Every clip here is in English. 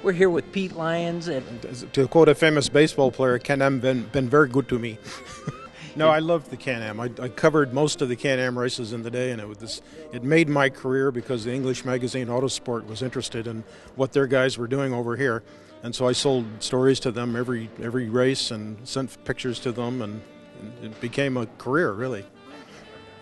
We're here with Pete Lyons. To quote a famous baseball player, Can-Am been very good to me. No, I loved the Can-Am. I covered most of the Can-Am races in the day, and it made my career because the English magazine Autosport was interested in what their guys were doing over here. And so I sold stories to them every race and sent pictures to them, and it became a career, really.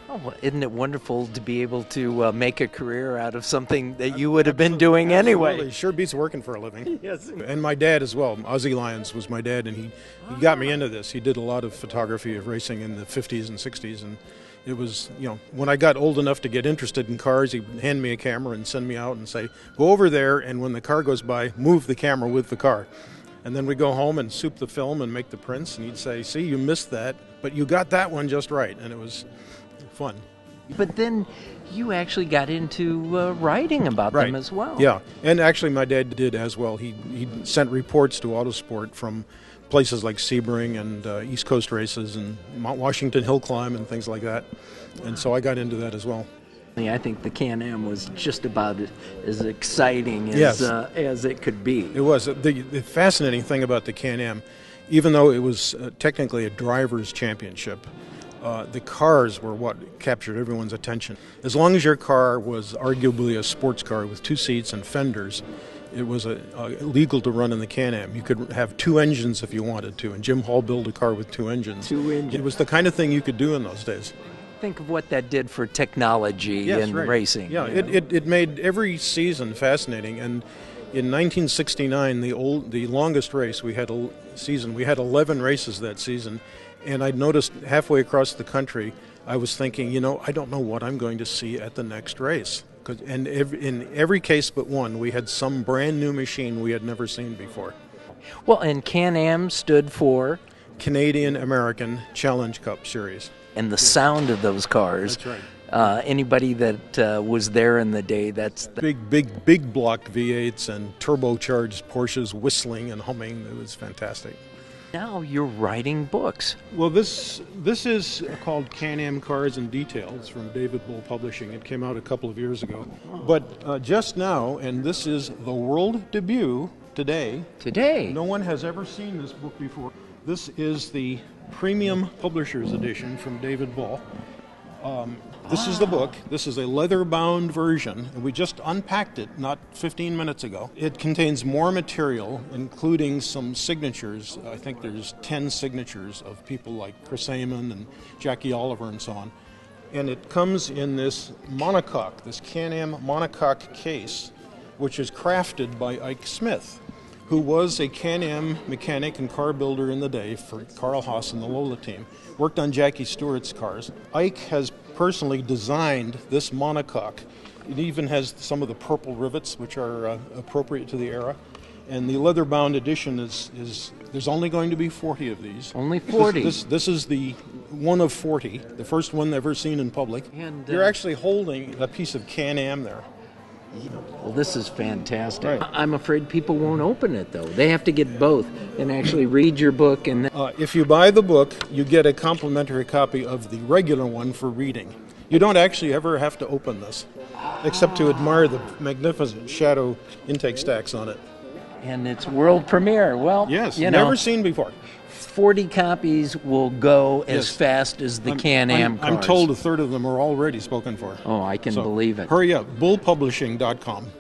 Oh, well, isn't it wonderful to be able to make a career out of something that you would have been doing anyway? Absolutely. Sure beats working for a living. Yes. And my dad as well. Ozzie Lyons was my dad, and he got me into this. He did a lot of photography of racing in the 50s and 60s, and it was, when I got old enough to get interested in cars, he'd hand me a camera and send me out and say, go over there, and when the car goes by, move the camera with the car. And then we'd go home and soup the film and make the prints, and he'd say, see, you missed that, but you got that one just right, and it was fun. But then you actually got into writing about them as well. Yeah, and actually my dad did as well. He sent reports to Autosport from places like Sebring and East Coast races and Mount Washington Hill Climb and things like that. And so I got into that as well. I think the Can-Am was just about as exciting as it could be. It was. The fascinating thing about the Can-Am, even though it was technically a driver's championship, the cars were what captured everyone's attention. As long as your car was arguably a sports car with 2 seats and fenders, it was legal to run in the Can-Am. You could have 2 engines if you wanted to, and Jim Hall built a car with 2 engines. 2 engines. It was the kind of thing you could do in those days. Think of what that did for technology and racing. Yeah, it made every season fascinating. And in 1969, the longest race, we had 11 races that season. And I noticed halfway across the country, I was thinking, I don't know what I'm going to see at the next race. And in every case but one, we had some brand new machine we had never seen before. Well, and Can-Am stood for? Canadian American Challenge Cup Series. And the sound of those cars. That's right. Anybody that was there in the day, that's the big block V8s and turbocharged Porsches whistling and humming. It was fantastic. Now you're writing books. Well, this is called Can-Am Cars in Detail. It's from David Bull Publishing. It came out a couple of years ago. But just now, and this is the world debut today. Today? No one has ever seen this book before. This is the Premium Publisher's Edition from David Bull. This is the book. This is a leather-bound version, and we just unpacked it not 15 minutes ago. It contains more material, including some signatures. I think there's 10 signatures of people like Chris Amon and Jackie Oliver and so on. And it comes in this monocoque, this Can-Am monocoque case, which is crafted by Ike Smith, who was a Can-Am mechanic and car builder in the day for Carl Haas and the Lola team. Worked on Jackie Stewart's cars. Ike has personally designed this monocoque. It even has some of the purple rivets, which are appropriate to the era. And the leather-bound edition is there's only going to be 40 of these. Only 40? This is the one of 40, the first one ever seen in public. And you're actually holding a piece of Can-Am there. Well, this is fantastic. Right. I'm afraid people won't open it, though. They have to get both and actually read your book. And if you buy the book, you get a complimentary copy of the regular one for reading. You don't actually ever have to open this, except to admire the magnificent shadow intake stacks on it. And it's world premiere. Well, yes, never seen before. 40 copies will go as fast as the Can-Am cars. I'm told a third of them are already spoken for. Oh, I can believe it. Hurry up, bullpublishing.com.